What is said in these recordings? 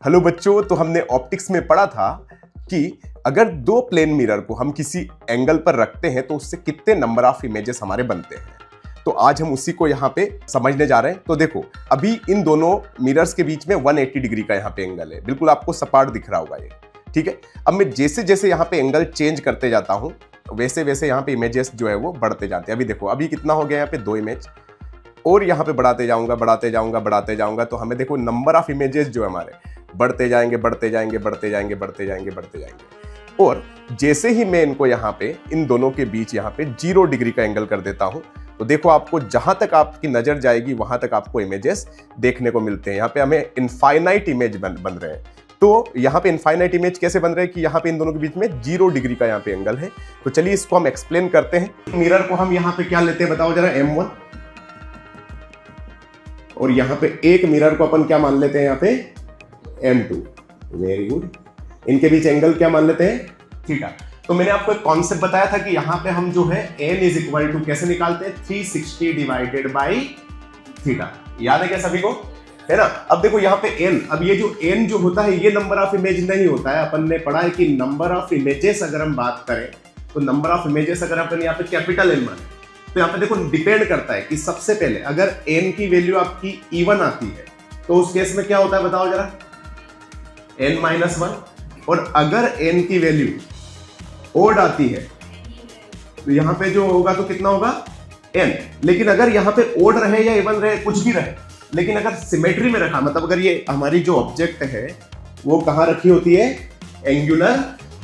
Hello बच्चों, तो हमने ऑप्टिक्स में पढ़ा था कि अगर दो प्लेन मिरर को हम किसी एंगल पर रखते हैं तो उससे कितने नंबर ऑफ इमेजेस हमारे बनते हैं। तो आज हम उसी को यहाँ पे समझने जा रहे हैं। तो देखो, अभी इन दोनों मिरर्स के बीच में 180 डिग्री का यहाँ पे एंगल है, बिल्कुल आपको सपाट दिख रहा होगा ये, ठीक है। अब मैं जैसे जैसे यहाँ पे एंगल चेंज करते जाता हूँ वैसे वैसे यहाँ पे इमेजेस जो है वो बढ़ते जाते हैं। अभी देखो, अभी कितना हो गया यहाँ पे 2 इमेज, और यहाँ पे बढ़ाते जाऊंगा बढ़ाते जाऊंगा बढ़ाते जाऊंगा, तो हमें देखो नंबर ऑफ इमेजेस जो है हमारे बढ़ते जाएंगे बढ़ते जाएंगे बढ़ते जाएंगे बढ़ते जाएंगे बढ़ते जाएंगे। और जैसे ही मैं इनको यहाँ पे इन दोनों के बीच यहाँ पे 0 डिग्री का एंगल कर देता हूँ, तो देखो आपको जहां तक आपकी नजर जाएगी वहां तक आपको इमेजेस देखने को मिलते हैं। यहाँ पे हमें इनफाइनाइट इमेज बन रहे हैं। तो यहाँ पे इनफाइनाइट इमेज कैसे बन रहे हैं कि यहाँ पे इन दोनों के बीच में 0 डिग्री का यहाँ पे एंगल है। तो चलिए इसको हम एक्सप्लेन करते हैं। मिरर को हम यहाँ पे क्या लेते हैं बताओ जरा, M1, और यहाँ पे एक मिरर को अपन क्या मान लेते हैं यहाँ पे M2। Very good. इनके बीच एंगल क्या मान लेते हैं, थीटा। तो मैंने आपको एक कॉन्सेप्ट बताया था कि यहाँ पे हम जो है n इज इक्वल टू कैसे निकालते हैं, 360 डिवाइडेड बाई थीटा। याद है क्या सभी को, है ना। अब देखो यहाँ पे n, अब ये जो n जो होता है ये नंबर ऑफ इमेज नहीं होता है। अपन ने पढ़ा है कि नंबर ऑफ इमेजेस अगर हम बात करें तो नंबर ऑफ इमेजेस अगर अपन यहाँ पे कैपिटल N माने तो यहाँ पे देखो डिपेंड करता है कि सबसे पहले अगर n की वैल्यू आपकी इवन आती है तो उस केस में क्या होता है बताओ जरा, n-1। और अगर n की वैल्यू ओड आती है तो यहाँ पे जो होगा तो कितना होगा, n। लेकिन अगर यहाँ पे ओड रहे या इवन रहे, कुछ भी रहे, लेकिन अगर सिमेट्री में रखा, मतलब अगर ये हमारी जो ऑब्जेक्ट है वो कहाँ रखी होती है, एंगुलर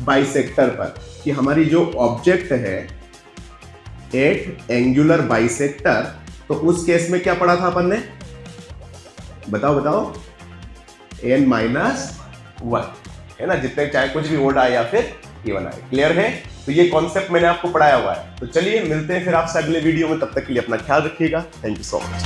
बाइसेक्टर पर, कि हमारी जो ऑब्जेक्ट है एट एंगुलर बाइसेक्टर, तो उस केस में क्या पढ़ा था अपन ने, बताओ, n-1, है ना। जितने चाहे कुछ भी ओड आए या फिर इवन आए। क्लियर है। तो ये कॉन्सेप्ट मैंने आपको पढ़ाया हुआ है। तो चलिए मिलते हैं फिर आपसे अगले वीडियो में, तब तक के लिए अपना ख्याल रखिएगा। Thank you so much.